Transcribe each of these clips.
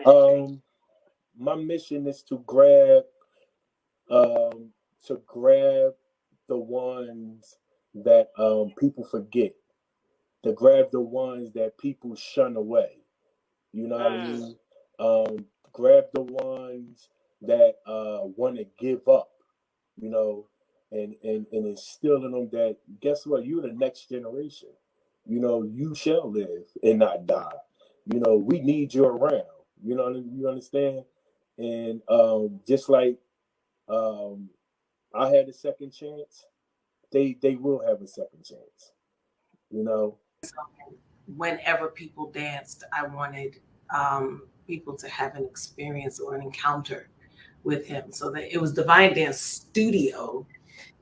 Um, my mission is um, to grab the ones that people forget, to grab the ones that people shun away. You know what I mean? Grab the ones that want to give up. You know, and instill in them that guess what? You're the next generation. You know, you shall live and not die. You know, we need you around. You understand? And just like um, I had a second chance, they will have a second chance. You know. Whenever people danced, I wanted people to have an experience or an encounter with him. So that it was Divine Dance Studio.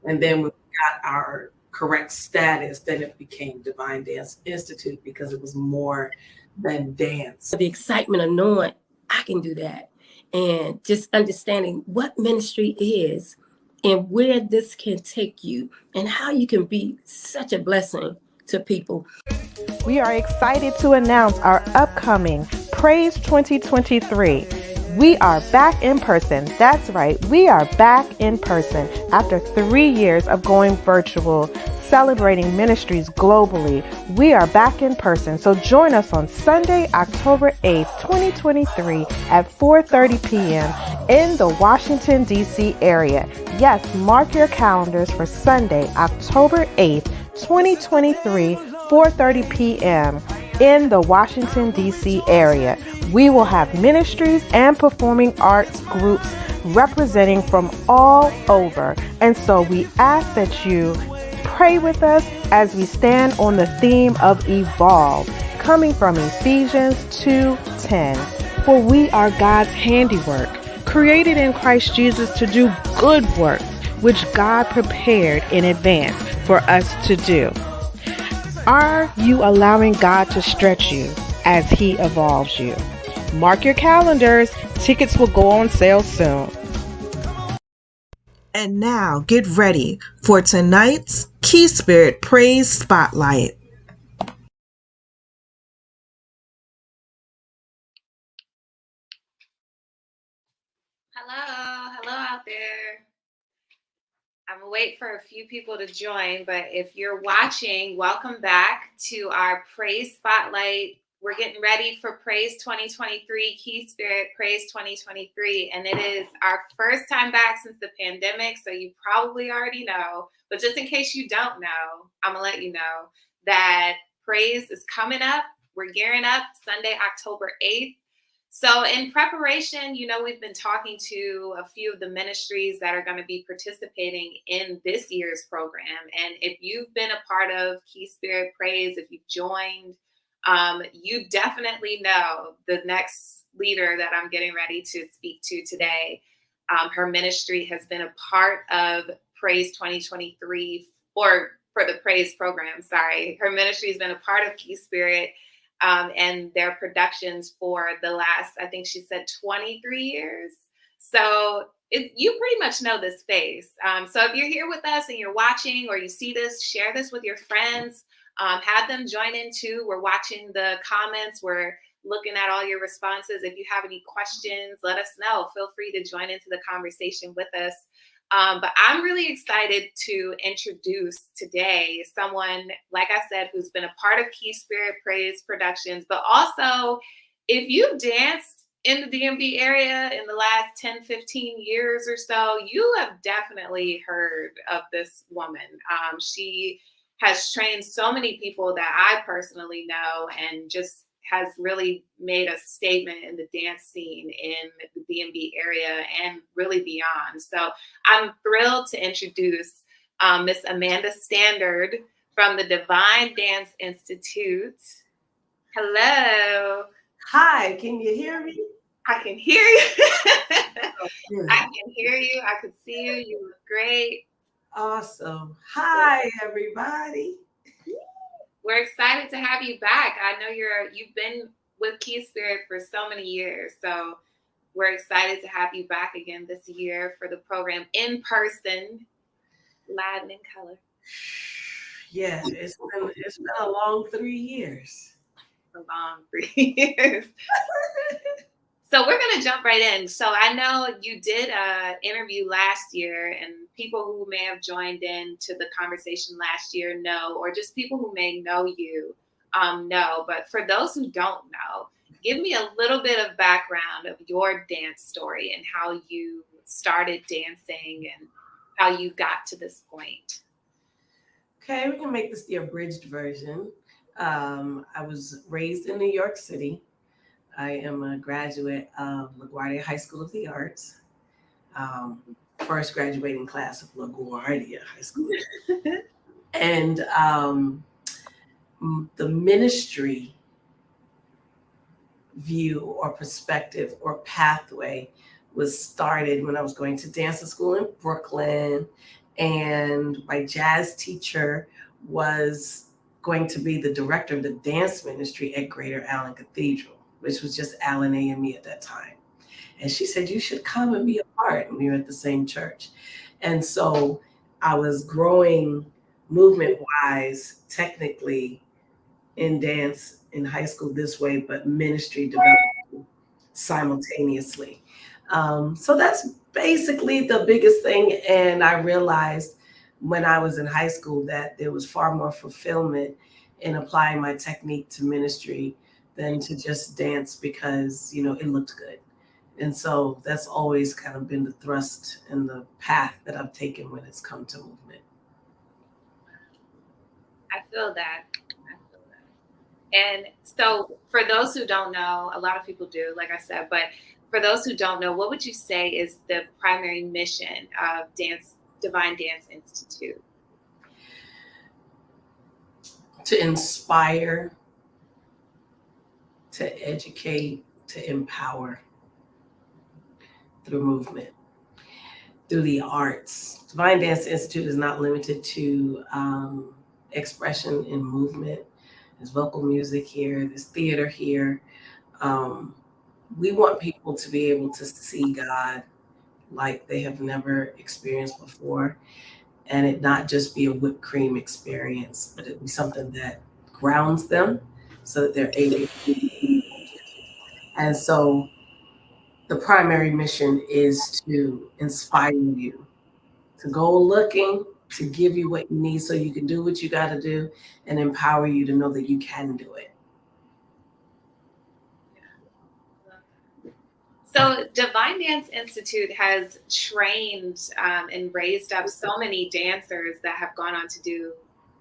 And then when we got our correct status, then it became Divine Dance Institute because it was more than dance. The excitement of knowing I can do that and just understanding what ministry is and where this can take you and how you can be such a blessing to people. We are excited to announce our upcoming Praise 2023. We are back in person. That's right. We are back in person after 3 years of going virtual, celebrating ministries globally. We are back in person. So join us on Sunday, October 8th, 2023 at 4:30 p.m. in the Washington, D.C. area. Yes, mark your calendars for Sunday, October 8th, 2023, 4:30 p.m. in the Washington, D.C. area. We will have ministries and performing arts groups representing from all over. And so we ask that you pray with us as we stand on the theme of evolve, coming from Ephesians 2:10. For we are God's handiwork, created in Christ Jesus to do good works, which God prepared in advance for us to do. Are you allowing God to stretch you as He evolves you? Mark your calendars. Tickets will go on sale soon. And now get ready for tonight's Kee Spirit Praise Spotlight. Hello out there. I'm gonna wait for a few people to join, but if you're watching, welcome back to our Praise Spotlight. We're getting ready for Praise 2023, Kee Spirit Praise 2023, and it is our first time back since the pandemic, so you probably already know, but just in case you don't know, I'm gonna let you know that Praise is coming up. We're gearing up Sunday, October 8th. So in preparation, we've been talking to a few of the ministries that are going to be participating in this year's program. And if you've been a part of Kee Spirit Praise, if you've joined, you definitely know the next leader that I'm getting ready to speak to today. Her ministry has been a part of Praise 2023, or for the Praise program, sorry. Her ministry has been a part of Kee Spirit and their productions for the last, I think she said 23 years. So you pretty much know this face. So if you're here with us and you're watching or you see this, share this with your friends. Have them join in too. We're watching the comments. We're looking at all your responses. If you have any questions, let us know. Feel free to join into the conversation with us. But I'm really excited to introduce today someone, like I said, who's been a part of Kee Spirit Praise Productions, but also if you've danced in the DMV area in the last 10, 15 years or so, you have definitely heard of this woman. She has trained so many people that I personally know and just has really made a statement in the dance scene in the DMV area and really beyond. So I'm thrilled to introduce Miss Amanda Standard from the Divine Dance Institute. Hello. Hi, can you hear me? I can hear you. I can hear you. I can see you. You look great. Awesome. Hi, everybody. We're excited to have you back. I know you've been with Kee Spirit for so many years, so we're excited to have you back again this year for the program in person, live and in color. Yeah, it's been a long 3 years. A long 3 years. So going to jump right in. So I know you did an interview last year, and people who may have joined in to the conversation last year know, or just people who may know you know. But for those who don't know, give me a little bit of background of your dance story and how you started dancing and how you got to this point. Okay, we can make this the abridged version. I was raised in New York City. I am a graduate of LaGuardia High School of the Arts. First graduating class of LaGuardia High School. And the ministry view or perspective or pathway was started when I was going to dancing school in Brooklyn. And my jazz teacher was going to be the director of the dance ministry at Greater Allen Cathedral, which was just Allen AME at that time. And she said, you should come and be a part. And we were at the same church. And so I was growing movement-wise, technically, in dance in high school this way, but ministry developed simultaneously. So that's basically the biggest thing. And I realized when I was in high school that there was far more fulfillment in applying my technique to ministry than to just dance because, you know, it looked good. And so that's always kind of been the thrust and the path that I've taken when it's come to movement. I feel that. And so for those who don't know, a lot of people do, like I said, but for those who don't know, what would you say is the primary mission of Divine Dance Institute? To inspire, to educate, to empower through movement, through the arts. Divine Dance Institute is not limited to expression in movement. There's vocal music here, there's theater here. We want people to be able to see God like they have never experienced before, and it not just be a whipped cream experience, but it be something that grounds them so that they're able to. And so the primary mission is to inspire you, to go looking, to give you what you need so you can do what you got to do, and empower you to know that you can do it. So Divine Dance Institute has trained and raised up so many dancers that have gone on to do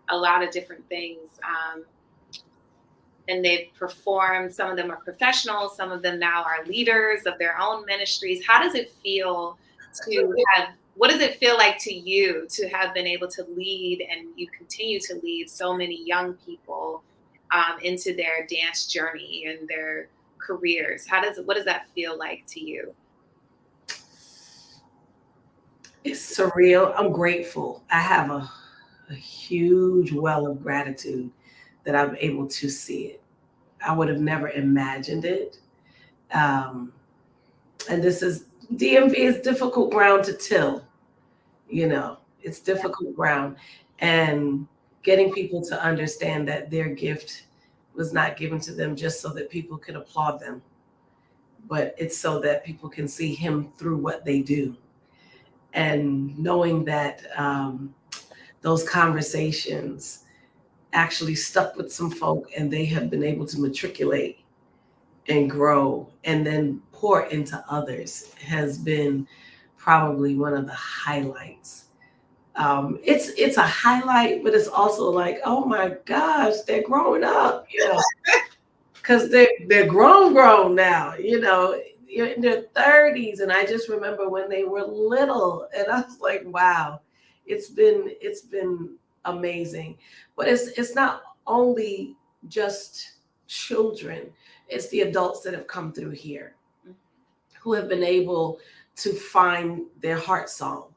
a lot of different things. And they've performed, some of them are professionals, some of them now are leaders of their own ministries. How does it feel what does it feel like to you to have been able to lead, and you continue to lead so many young people into their dance journey and their careers? What does that feel like to you? It's surreal. I'm grateful. I have a huge well of gratitude that I'm able to see it. I would have never imagined it. And DMV is difficult ground to till. You know, it's difficult ground. And getting people to understand that their gift was not given to them just so that people could applaud them, but it's so that people can see him through what they do. And knowing that those conversations actually stuck with some folk, and they have been able to matriculate and grow and then pour into others has been probably one of the highlights. It's a highlight, but it's also like, oh my gosh, they're growing up, you know, because they're grown now, you know, you're in their 30s. And I just remember when they were little, and I was like, wow, it's been amazing. But it's not only just children, it's the adults that have come through here who have been able to find their heart song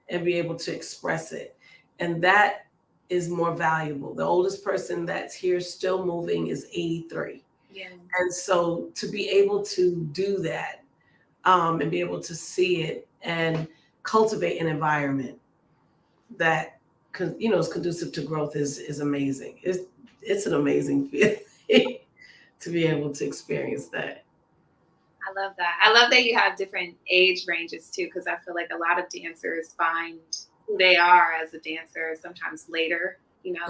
and be able to express it. And that is more valuable. The oldest person that's here still moving is 83. Yeah. And so to be able to do that and be able to see it and cultivate an environment that is conducive to growth is amazing. It's an amazing feeling to be able to experience that. I love that. I love that you have different age ranges too, because I feel like a lot of dancers find who they are as a dancer sometimes later, in their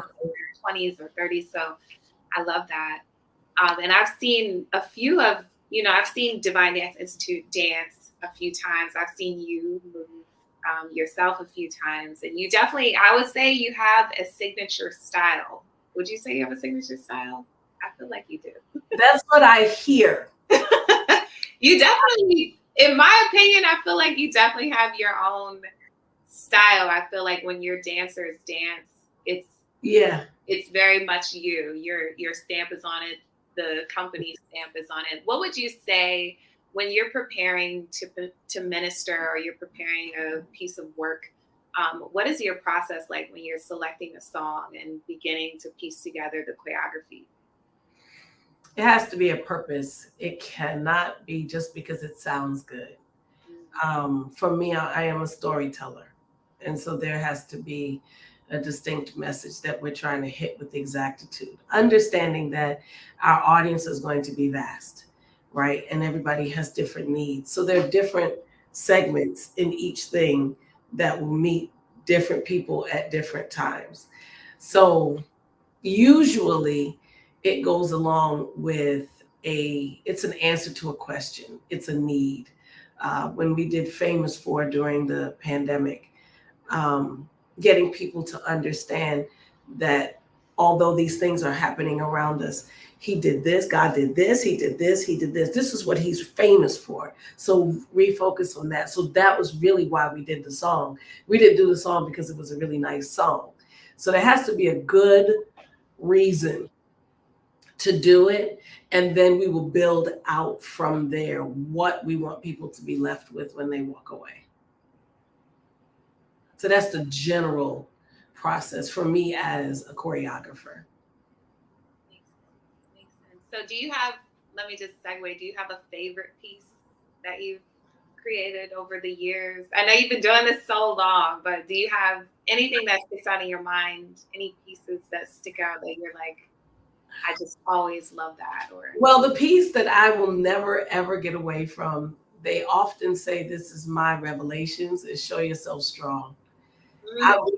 20s or 30s. So I love that. And I've seen a few of, I've seen Divine Dance Institute dance a few times. I've seen you move yourself a few times. And you definitely, I would say you have a signature style. Would you say you have a signature style? I feel like you do. That's what I hear. You definitely, in my opinion, I feel like you definitely have your own style. I feel like when your dancers dance, it's very much you. Your stamp is on it. The company stamp is on it. What would you say when you're preparing to minister or you're preparing a piece of work? What is your process like when you're selecting a song and beginning to piece together the choreography? It has to be a purpose. It cannot be just because it sounds good. For me, I am a storyteller. And so there has to be a distinct message that we're trying to hit with exactitude, understanding that our audience is going to be vast, right? And everybody has different needs. So there are different segments in each thing that will meet different people at different times. So usually it goes along with it's an answer to a question. It's a need. When we did Famous For during the pandemic, getting people to understand that although these things are happening around us, he did this, God did this, he did this, he did this. This is what he's famous for. So refocus on that. So that was really why we did the song. We didn't do the song because it was a really nice song. So there has to be a good reason to do it. And then we will build out from there what we want people to be left with when they walk away. So that's the general process for me as a choreographer. Makes sense. So do you have, let me just segue, do you have a favorite piece that you've created over the years? I know you've been doing this so long, but do you have anything that sticks out in your mind? Any pieces that stick out that you're like, I just always love that? Or well, the piece that I will never ever get away from, they often say this is my revelations, is Show Yourself Strong.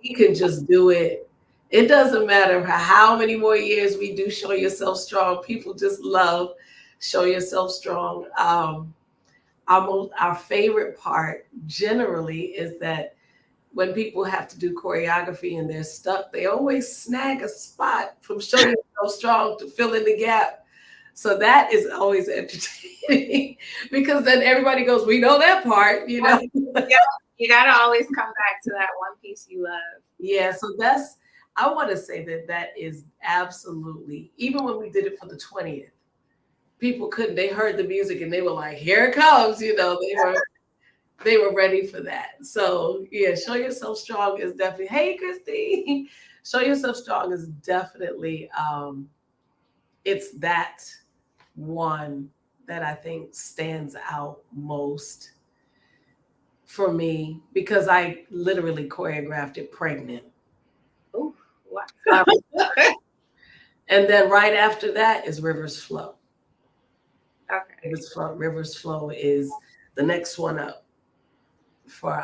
We can just do it. It doesn't matter how many more years we do Show Yourself Strong. People just love Show Yourself Strong. Our favorite part generally is that when people have to do choreography and they're stuck, they always snag a spot from Show Yourself Strong to fill in the gap. So that is always entertaining because then everybody goes, we know that part, Yeah, you gotta always come back to that one piece you love. Yeah, so I want to say that is absolutely, even when we did it for the 20th, people they heard the music and they were like, here it comes, they were ready for that. So yeah, Show Yourself Strong is definitely, hey Christine, Show Yourself Strong is definitely, it's that one that I think stands out most for me because I literally choreographed it pregnant. Oh, wow. And then right after that is Rivers Flow. Okay. Rivers Flow is the next one up for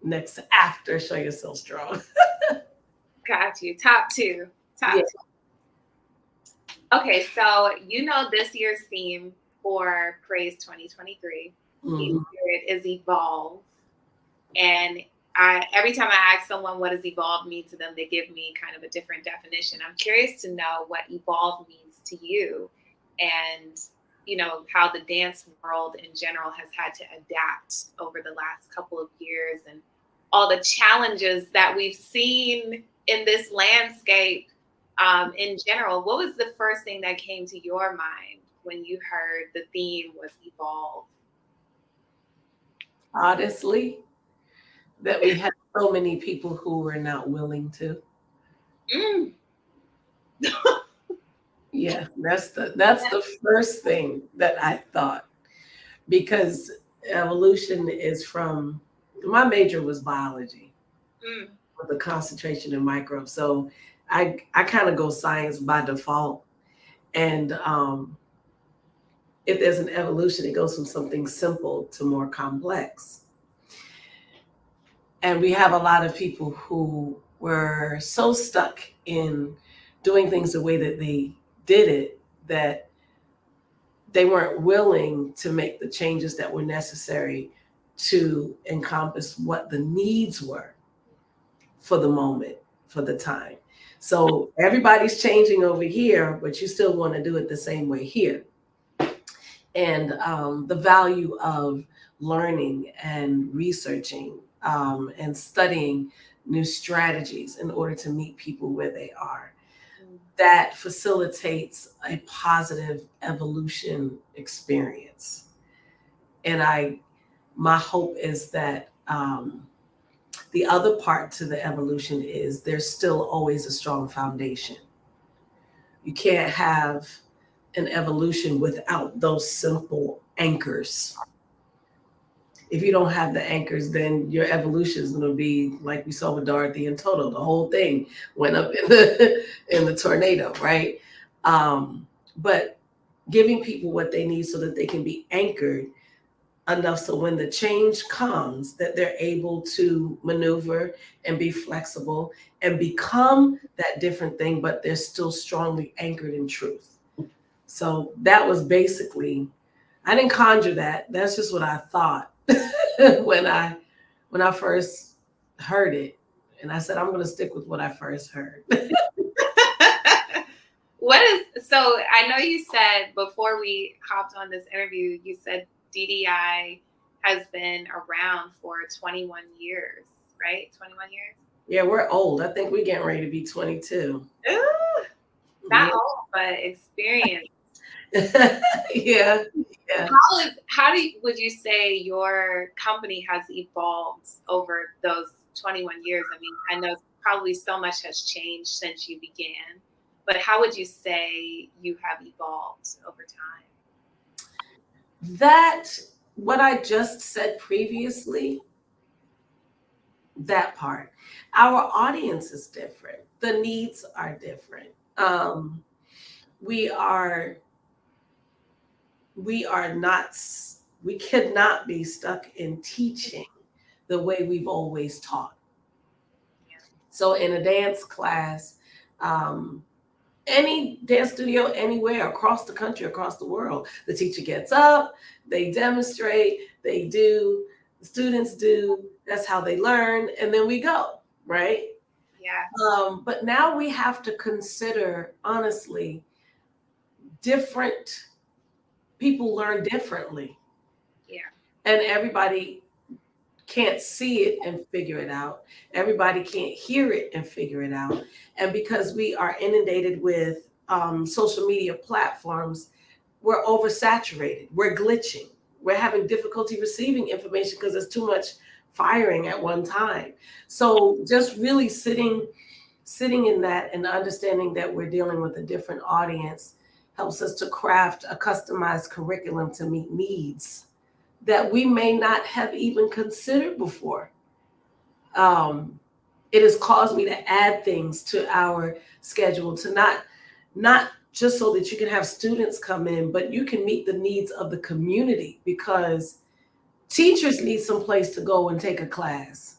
next after Show Yourself Strong. Got you. Top two. Okay, so this year's theme for Praise 2023 Kee Spirit is evolve. And every time I ask someone what does evolve mean to them, they give me kind of a different definition. I'm curious to know what evolve means to you and, how the dance world in general has had to adapt over the last couple of years and all the challenges that we've seen in this landscape in general. What was the first thing that came to your mind when you heard the theme was evolve? Honestly, that we have so many people who were not willing to. Yeah, that's the first thing that I thought, because evolution is from, my major was biology with a concentration in microbes. So I kind of go science by default. And if there's an evolution, it goes from something simple to more complex. And we have a lot of people who were so stuck in doing things the way that they did it that they weren't willing to make the changes that were necessary to encompass what the needs were for the moment, for the time. So everybody's changing over here, but you still want to do it the same way here. And the value of learning and researching and studying new strategies in order to meet people where they are. That facilitates a positive evolution experience. And my hope is that the other part to the evolution is there's still always a strong foundation. You can't have an evolution without those simple anchors. If you don't have the anchors, then your evolution is going to be like we saw with Dorothy and Toto. The whole thing went up in the tornado, right? But giving people what they need so that they can be anchored enough so when the change comes that they're able to maneuver and be flexible and become that different thing, but they're still strongly anchored in truth. So that was basically, I didn't conjure that. That's just what I thought when I first heard it. And I said, I'm going to stick with what I first heard. So I know you said before we hopped on this interview, you said DDI has been around for 21 years, right? 21 years? Yeah, we're old. I think we're getting ready to be 22. Ooh, not old, but experienced. Yeah. Would you say your company has evolved over those 21 years? I mean, I know probably so much has changed since you began, but how would you say you have evolved over time? That, what I just said previously, that part, our audience is different. The needs are different. We cannot be stuck in teaching the way we've always taught. Yeah. So in a dance class, any dance studio anywhere across the country, across the world, the teacher gets up, they demonstrate, they do, the students do, that's how they learn, and then we go, right? Yeah. But now we have to consider, honestly, different people learn differently. Yeah. And everybody can't see it and figure it out. Everybody can't hear it and figure it out. And because we are inundated with social media platforms, we're oversaturated. We're glitching. We're having difficulty receiving information because there's too much firing at one time. So just really sitting in that and understanding that we're dealing with a different audience helps us to craft a customized curriculum to meet needs that we may not have even considered before. It has caused me to add things to our schedule to not just so that you can have students come in, but you can meet the needs of the community, because teachers need some place to go and take a class.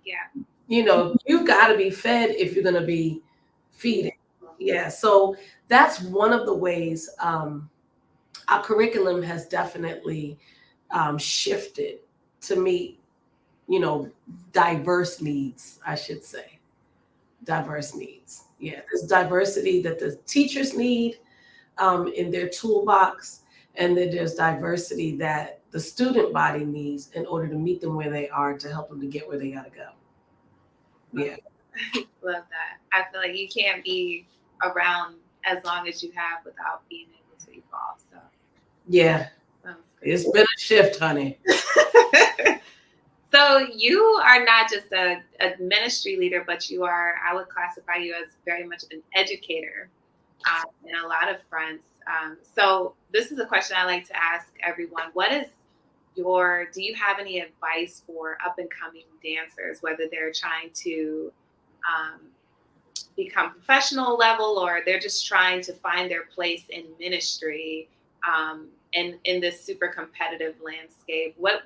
Yeah. You know, you've got to be fed if you're going to be feeding. Yeah. So that's one of the ways our curriculum has definitely shifted to meet, diverse needs, I should say. Diverse needs. Yeah, there's diversity that the teachers need in their toolbox, and then there's diversity that the student body needs in order to meet them where they are, to help them to get where they got to go. Yeah. Love that. I feel like you can't be around as long as you have without being able to evolve. So yeah, it's been a shift, honey. So you are not just a ministry leader, but I would classify you as very much an educator in a lot of fronts. So this is a question I like to ask everyone. Do you have any advice for up and coming dancers, whether they're trying to become professional level or they're just trying to find their place in ministry? in this super competitive landscape? What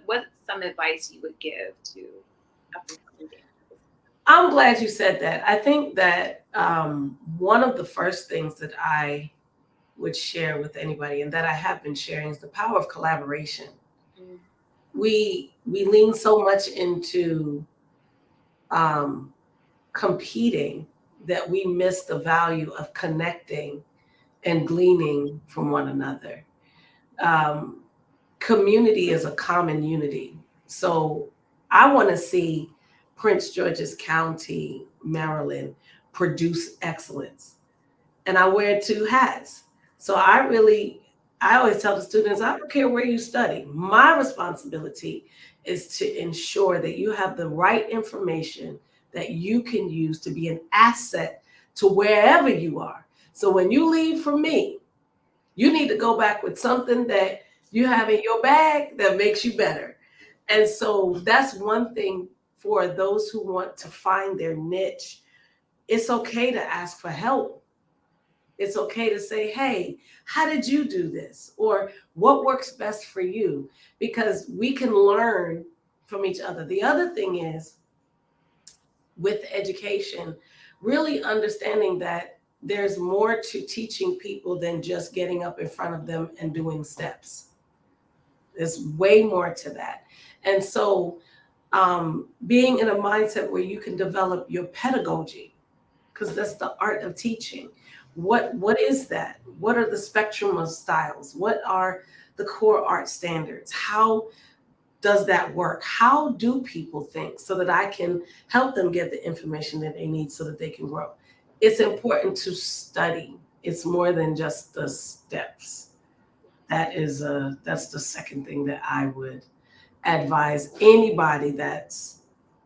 some advice you would give to up-and-coming dancers? I'm glad you said that. I think that one of the first things that I would share with anybody, and that I have been sharing, is the power of collaboration. Mm. We lean so much into competing that we miss the value of connecting and gleaning from one another. Community is a common unity. So I want to see Prince George's County, Maryland, produce excellence. And I wear two hats. So I always tell the students, I don't care where you study. My responsibility is to ensure that you have the right information that you can use to be an asset to wherever you are. So when you leave from me, you need to go back with something that you have in your bag that makes you better. And so that's one thing for those who want to find their niche. It's okay to ask for help. It's okay to say, hey, how did you do this? Or what works best for you? Because we can learn from each other. The other thing is, with education, really understanding that there's more to teaching people than just getting up in front of them and doing steps. There's way more to that. And so being in a mindset where you can develop your pedagogy, because that's the art of teaching. What is that? What are the spectrum of styles? What are the core art standards? How does that work? How do people think, so that I can help them get the information that they need so that they can grow? It's important to study. It's more than just the steps. That's the second thing that I would advise anybody that's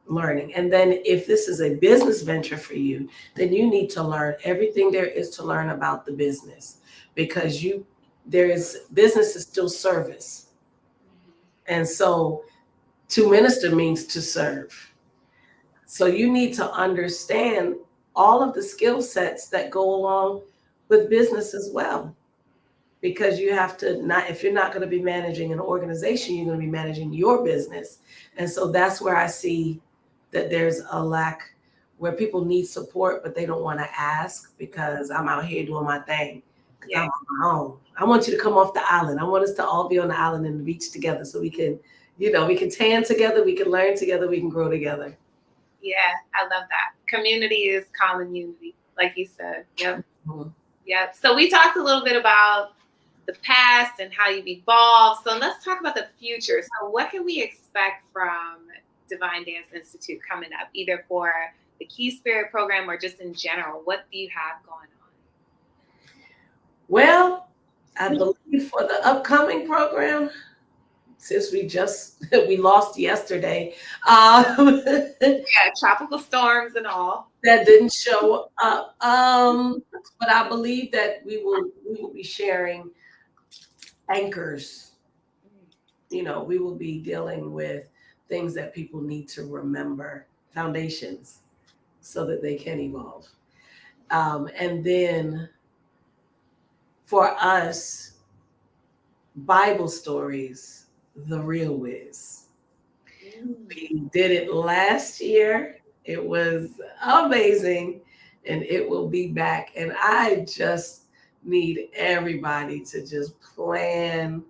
learning. And then if this is a business venture for you, then you need to learn everything there is to learn about the business, because business is still service. And so to minister means to serve. So you need to understand all of the skill sets that go along with business as well. Because you have to if you're not going to be managing an organization, you're going to be managing your business. And so that's where I see that there's a lack, where people need support, but they don't want to ask, because I'm out here doing my thing. Yeah. I'm on my own. I want you to come off the island. I want us to all be on the island and the beach together, so we can, we can tan together, we can learn together, we can grow together. Yeah, I love that. Community is common unity, like you said. Yep. Mm-hmm. Yep. So we talked a little bit about the past and how you've evolved. So let's talk about the future. So what can we expect from Divine Dance Institute coming up, either for the Kee Spirit program or just in general? What do you have going on? Well, I believe for the upcoming program, since we lost yesterday. Yeah, tropical storms and all. That didn't show up. But I believe that we will be sharing anchors. We will be dealing with things that people need to remember, foundations, so that they can evolve. And then for us, Bible stories, the real whiz. We did it last year. It was amazing, and it will be back. And I just need everybody to just plan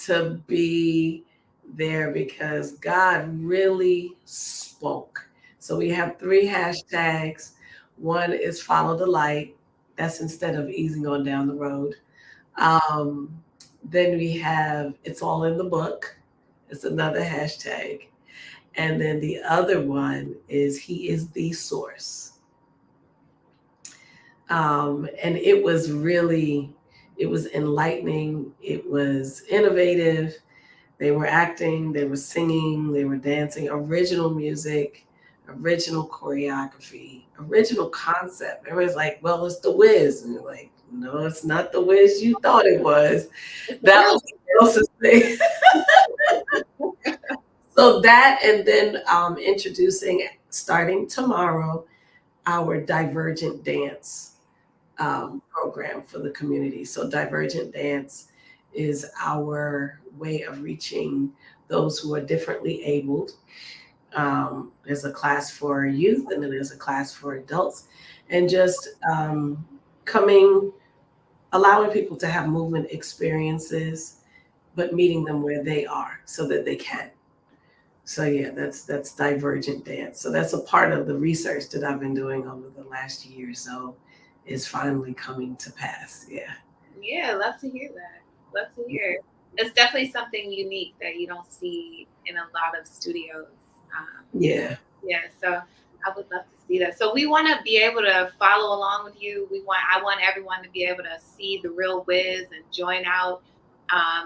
to be there, because God really spoke. So we have 3 hashtags. One is follow the light. That's instead of easing on down the road. Then we have it's all in the book. It's another hashtag. And then the other one is he is the source. And it was enlightening. It was innovative. They were acting, they were singing, they were dancing, original music, original choreography, original concept. Everybody's like, well, it's the whiz. And you're like, no, it's not the whiz you thought it was. That was the else's thing. So that, and then introducing, starting tomorrow, our Divergent Dance program for the community. So Divergent Dance is our way of reaching those who are differently abled. There's a class for youth, and then there's a class for adults, and just allowing people to have movement experiences, but meeting them where they are so that they can. So yeah, that's divergent dance. So that's a part of the research that I've been doing over the last year or so is finally coming to pass. Yeah. Yeah, love to hear that. Love to hear. It's definitely something unique that you don't see in a lot of studios. Yeah. Yeah, so I would love to see that. So we want to be able to follow along with you. I want everyone to be able to see the real Wiz and join out.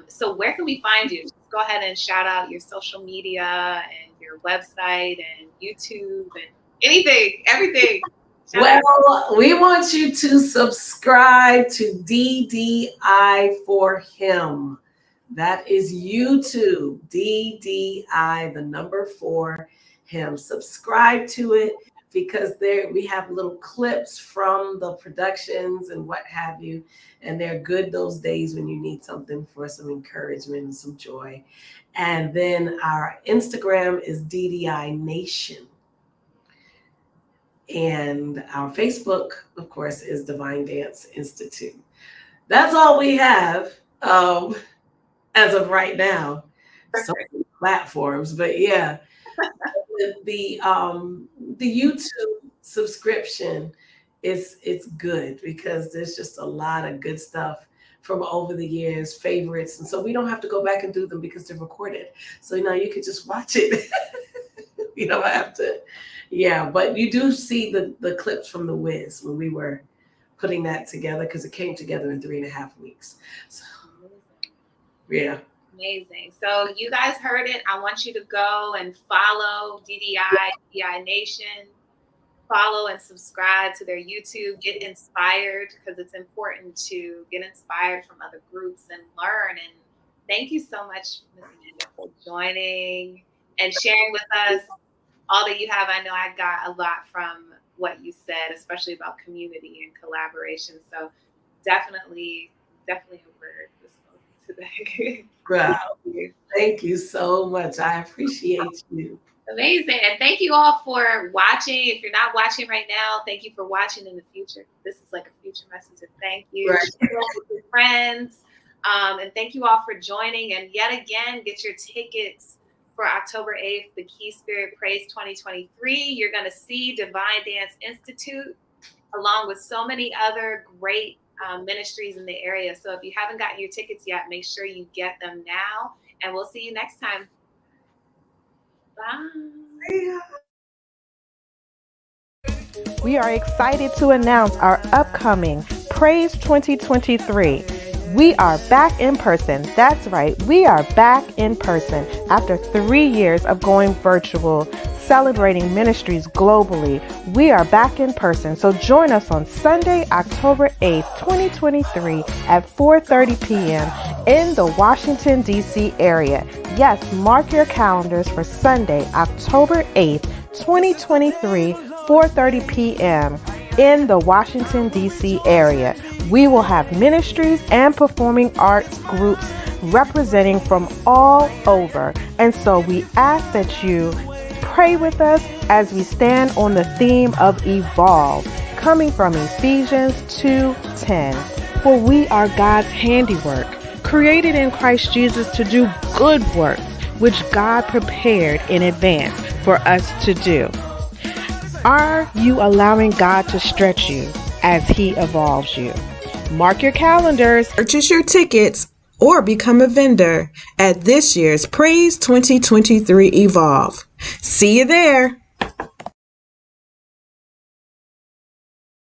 So where can we find you? Just go ahead and shout out your social media and your website and YouTube and anything, everything. Well, we want you to subscribe to DDI for Him. That is YouTube, DDI, the number 4 Him. Subscribe to it because there we have little clips from the productions and what have you. And they're good those days when you need something for some encouragement and some joy. And then our Instagram is DDI Nation. And our Facebook, of course, is Divine Dance Institute. That's all we have as of right now. So many platforms, but yeah, the YouTube subscription it's good because there's just a lot of good stuff from over the years, favorites, and so we don't have to go back and do them because they're recorded. So you could just watch it. You don't have to. Yeah, but you do see the clips from the Wiz when we were putting that together because it came together in 3.5 weeks. So, yeah. Amazing. So you guys heard it. I want you to go and follow DDI Nation. Follow and subscribe to their YouTube. Get inspired because it's important to get inspired from other groups and learn. And thank you so much, Ms. Amanda, for joining and sharing with us all that you have. I know I got a lot from what you said, especially about community and collaboration. So definitely a word today. Wow. Thank you so much. I appreciate you. Amazing. And thank you all for watching. If you're not watching right now, thank you for watching in the future. This is like a future message of thank you. Right. Share it with your friends. And thank you all for joining. And yet again, get your tickets for October 8th, the Kee Spirit-PRAISE 2023. You're going to see Divine Dance Institute along with so many other great ministries in the area. So if you haven't gotten your tickets yet, make sure you get them now. And we'll see you next time. Bye. We are excited to announce our upcoming Praise 2023. We are back in person. That's right. We are back in person after 3 years of going virtual, celebrating ministries globally. We are back in person. So join us on Sunday, October 8th, 2023 at 4:30 p.m. in the Washington, D.C. area. Yes, mark your calendars for Sunday, October 8th, 2023, 4:30 p.m. in the Washington, D.C. area. We will have ministries and performing arts groups representing from all over. And so we ask that you pray with us as we stand on the theme of evolve, coming from Ephesians 2:10. For we are God's handiwork, created in Christ Jesus to do good works, which God prepared in advance for us to do. Are you allowing God to stretch you as He evolves you? Mark your calendars. Purchase your tickets or become a vendor at this year's Praise 2023 Evolve. See you there.